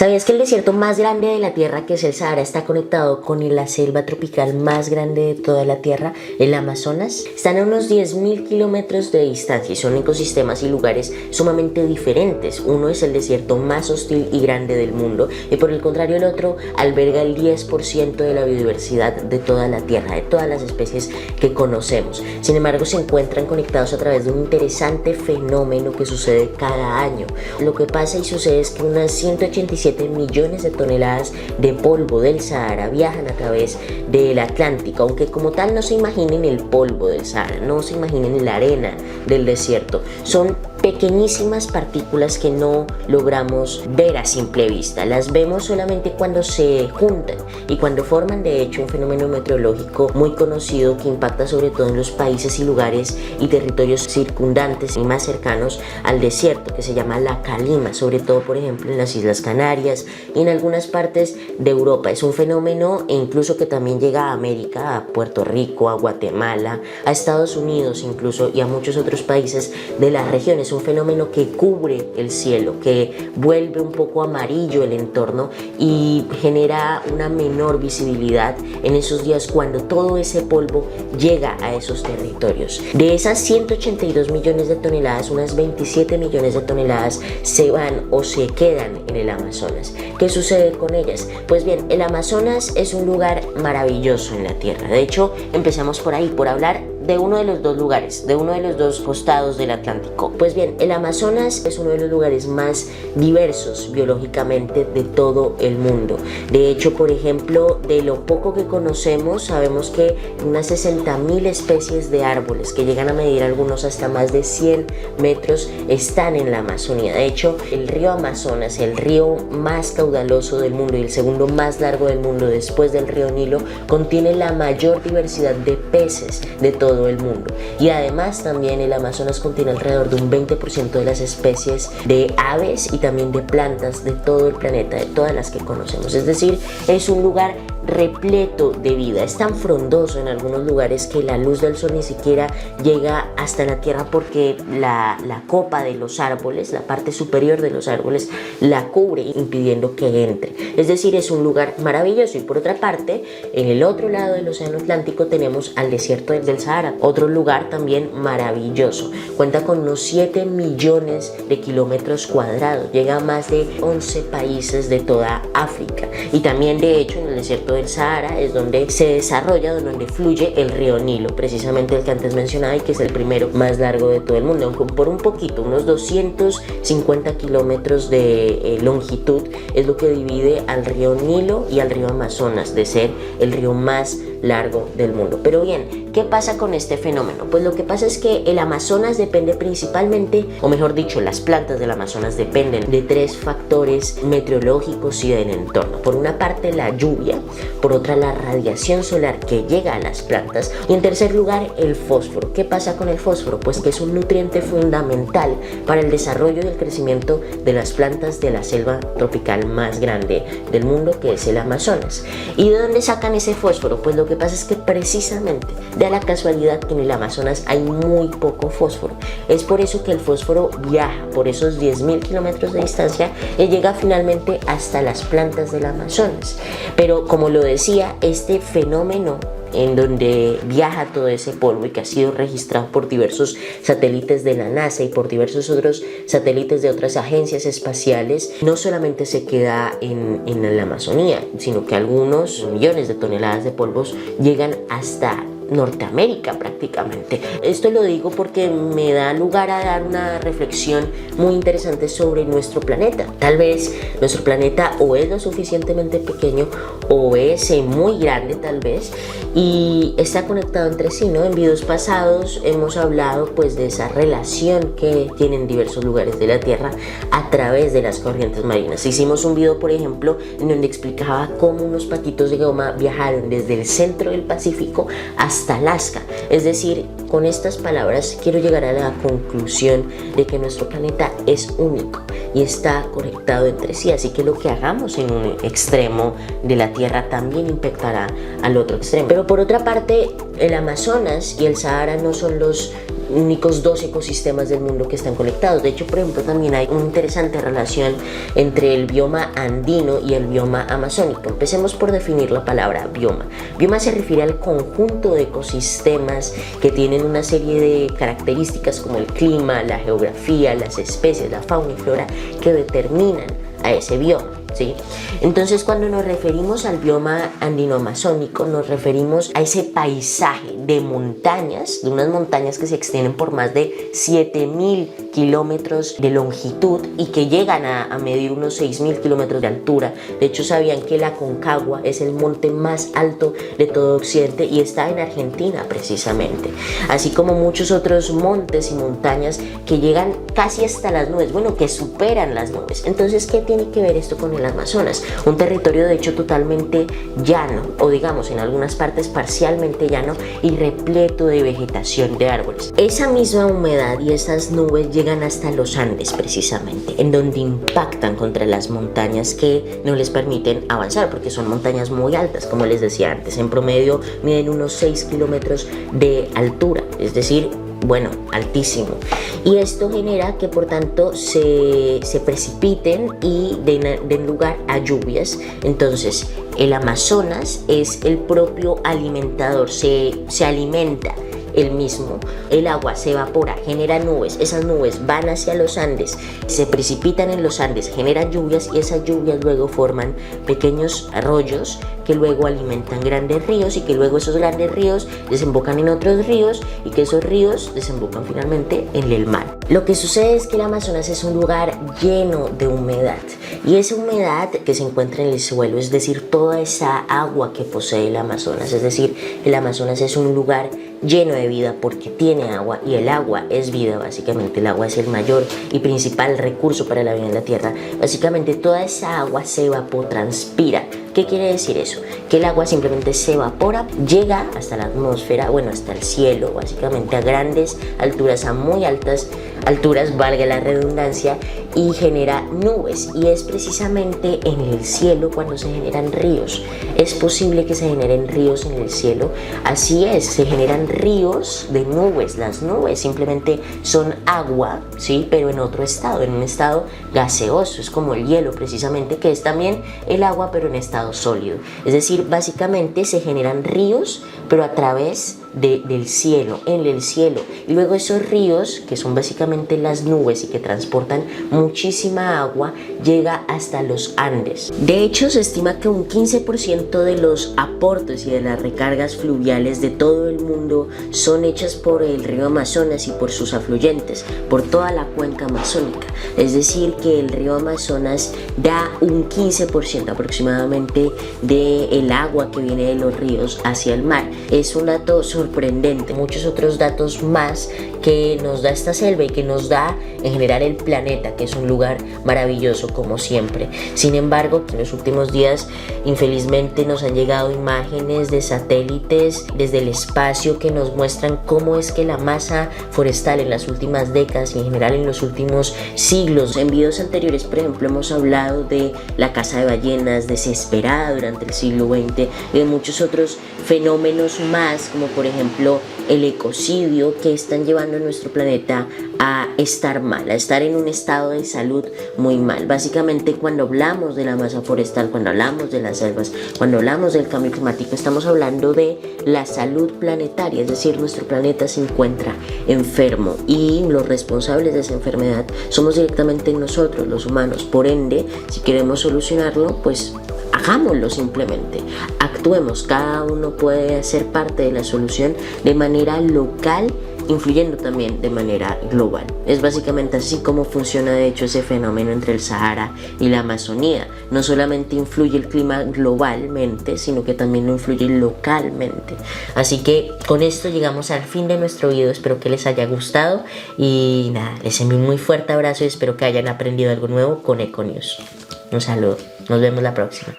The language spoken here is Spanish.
¿Sabías que el desierto más grande de la Tierra, que es el Sahara, está conectado con la selva tropical más grande de toda la Tierra, el Amazonas? Están a unos 10.000 kilómetros de distancia y son ecosistemas y lugares sumamente diferentes. Uno es el desierto más hostil y grande del mundo y por el contrario el otro alberga el 10% de la biodiversidad de toda la Tierra, de todas las especies que conocemos. Sin embargo, se encuentran conectados a través de un interesante fenómeno que sucede cada año. Lo que pasa y sucede es que unas 187 millones de toneladas de polvo del Sahara viajan a través del Atlántico, aunque como tal no se imaginen el polvo del Sahara, no se imaginen la arena del desierto, son pequeñísimas partículas que no logramos ver a simple vista, las vemos solamente cuando se juntan y cuando forman de hecho un fenómeno meteorológico muy conocido que impacta sobre todo en los países y lugares y territorios circundantes y más cercanos al desierto, que se llama la calima, sobre todo por ejemplo en las Islas Canarias y en algunas partes de Europa. Es un fenómeno incluso que también llega a América, a Puerto Rico, a Guatemala, a Estados Unidos incluso y a muchos otros países de la región. Es un fenómeno que cubre el cielo, que vuelve un poco amarillo el entorno y genera una menor visibilidad en esos días cuando todo ese polvo llega a esos territorios. De esas 182 millones de toneladas, unas 27 millones de toneladas se van o se quedan en el Amazonas. ¿Qué sucede con ellas? Pues bien, el Amazonas es un lugar maravilloso en la Tierra. De hecho, empezamos por ahí, por hablar de uno de los dos lugares, de uno de los dos costados del Atlántico. Pues bien, el Amazonas es uno de los lugares más diversos biológicamente de todo el mundo. De hecho, por ejemplo, de lo poco que conocemos, sabemos que unas 60.000 especies de árboles, que llegan a medir algunos hasta más de 100 metros, están en la Amazonía. De hecho, el río Amazonas, el río más caudaloso del mundo y el segundo más largo del mundo después del río Nilo, contiene la mayor diversidad de peces de todo el mundo. Y además también el Amazonas contiene alrededor de un 20% de las especies de aves y también de plantas de todo el planeta, de todas las que conocemos. Es decir, es un lugar repleto de vida. Es tan frondoso en algunos lugares que la luz del sol ni siquiera llega hasta la tierra porque la copa de los árboles, la parte superior de los árboles, la cubre impidiendo que entre. Es decir, es un lugar maravilloso. Y por otra parte, en el otro lado del océano Atlántico tenemos al desierto del Sahara, otro lugar también maravilloso. Cuenta con unos 7 millones de kilómetros cuadrados, llega a más de 11 países de toda África y también de hecho en el desierto del Sahara es donde se desarrolla, donde fluye el río Nilo, precisamente el que antes mencionaba y que es el primero más largo de todo el mundo, aunque por un poquito, unos 250 kilómetros de longitud es lo que divide al río Nilo y al río Amazonas de ser el río más largo del mundo. Pero bien, ¿qué pasa con este fenómeno? Pues lo que pasa es que el Amazonas depende principalmente, o mejor dicho, las plantas del Amazonas dependen de tres factores meteorológicos y del entorno. Por una parte la lluvia, por otra la radiación solar que llega a las plantas y en tercer lugar el fósforo. ¿Qué pasa con el fósforo? Pues que es un nutriente fundamental para el desarrollo y el crecimiento de las plantas de la selva tropical más grande del mundo, que es el Amazonas. ¿Y de dónde sacan ese fósforo? Pues lo que pasa es que precisamente da la casualidad que en el Amazonas hay muy poco fósforo. Es por eso que el fósforo viaja por esos 10.000 kilómetros de distancia y llega finalmente hasta las plantas del Amazonas. Pero como lo decía, este fenómeno en donde viaja todo ese polvo y que ha sido registrado por diversos satélites de la NASA y por diversos otros satélites de otras agencias espaciales, no solamente se queda en la Amazonía, sino que algunos millones de toneladas de polvos llegan hasta Norteamérica prácticamente. Esto lo digo porque me da lugar a dar una reflexión muy interesante sobre nuestro planeta. Tal vez nuestro planeta o es lo suficientemente pequeño o es muy grande tal vez y está conectado entre sí, ¿no? En videos pasados hemos hablado pues de esa relación que tienen diversos lugares de la Tierra a través de las corrientes marinas. Hicimos un video, por ejemplo, en donde explicaba cómo unos paquitos de goma viajaron desde el centro del Pacífico hasta Alaska. Es decir, con estas palabras quiero llegar a la conclusión de que nuestro planeta es único y está conectado entre sí, así que lo que hagamos en un extremo de la Tierra también impactará al otro extremo. Pero por otra parte, el Amazonas y el Sahara no son los únicos dos ecosistemas del mundo que están conectados. De hecho, por ejemplo, también hay una interesante relación entre el bioma andino y el bioma amazónico. Empecemos por definir la palabra bioma. Bioma se refiere al conjunto de ecosistemas que tienen una serie de características como el clima, la geografía, las especies, la fauna y flora que determinan a ese bioma. ¿Sí? Entonces, cuando nos referimos al bioma andino-amazónico, nos referimos a ese paisaje de montañas, de unas montañas que se extienden por más de 7.000 kilómetros de longitud y que llegan a medir unos 6.000 kilómetros de altura. De hecho, sabían que el Aconcagua es el monte más alto de todo Occidente y está en Argentina precisamente, así como muchos otros montes y montañas que llegan casi hasta las nubes, bueno, que superan las nubes. Entonces, ¿qué tiene que ver esto con el Amazonas? Un territorio de hecho totalmente llano, o digamos en algunas partes parcialmente llano y repleto de vegetación de árboles. Esa misma humedad y esas nubes llegan hasta los Andes precisamente, en donde impactan contra las montañas que no les permiten avanzar, porque son montañas muy altas, como les decía antes. En promedio miden unos 6 kilómetros de altura, es decir, bueno, altísimo. Y esto genera que por tanto se precipiten y den lugar a lluvias. Entonces el Amazonas es el propio alimentador, se alimenta el mismo. El agua se evapora, genera nubes, esas nubes van hacia los Andes, se precipitan en los Andes, generan lluvias y esas lluvias luego forman pequeños arroyos que luego alimentan grandes ríos y que luego esos grandes ríos desembocan en otros ríos y que esos ríos desembocan finalmente en el mar. Lo que sucede es que el Amazonas es un lugar lleno de humedad y esa humedad que se encuentra en el suelo, es decir, toda esa agua que posee el Amazonas, es decir, el Amazonas es un lugar lleno de vida porque tiene agua y el agua es vida. Básicamente el agua es el mayor y principal recurso para la vida en la tierra. Básicamente toda esa agua se evapotranspira. ¿Qué quiere decir eso? Que el agua simplemente se evapora, llega hasta la atmósfera, bueno, hasta el cielo, básicamente a grandes alturas, a muy altas alturas, valga la redundancia, y genera nubes. Y es precisamente en el cielo cuando se generan ríos. Es posible que se generen ríos en el cielo. Así es, se generan ríos de nubes. Las nubes simplemente son agua, ¿sí? Pero en otro estado, en un estado gaseoso. Es como el hielo precisamente, que es también el agua, pero en estado sólido. Es decir, básicamente se generan ríos, pero a través del cielo, en el cielo. Y luego esos ríos, que son básicamente las nubes y que transportan muchísima agua, llega hasta los Andes. De hecho, se estima que un 15% de los aportes y de las recargas fluviales de todo el mundo son hechas por el río Amazonas y por sus afluentes, por toda la cuenca amazónica. Es decir, que el río Amazonas da un 15% aproximadamente del agua que viene de los ríos hacia el mar. Es un dato sorprendente. Muchos otros datos más que nos da esta selva y que nos da en general el planeta, que es un lugar maravilloso como siempre. Sin embargo, en los últimos días infelizmente nos han llegado imágenes de satélites desde el espacio que nos muestran cómo es que la masa forestal en las últimas décadas y en general en los últimos siglos. En videos anteriores, por ejemplo, hemos hablado de la caza de ballenas desesperada durante el siglo XX y de muchos otros fenómenos más, como por ejemplo el ecocidio, que están llevando a nuestro planeta a estar mal, a estar en un estado de salud muy mal. Básicamente, cuando hablamos de la masa forestal, cuando hablamos de las selvas, cuando hablamos del cambio climático, estamos hablando de la salud planetaria, es decir, nuestro planeta se encuentra enfermo y los responsables de esa enfermedad somos directamente nosotros, los humanos. Por ende, si queremos solucionarlo, pues hagámoslo simplemente, actuemos, cada uno puede ser parte de la solución de manera local, influyendo también de manera global. Es básicamente así como funciona de hecho ese fenómeno entre el Sahara y la Amazonía. No solamente influye el clima globalmente, sino que también lo influye localmente. Así que con esto llegamos al fin de nuestro video, espero que les haya gustado y nada, les envío un muy fuerte abrazo y espero que hayan aprendido algo nuevo con Econews. Un saludo, nos vemos la próxima.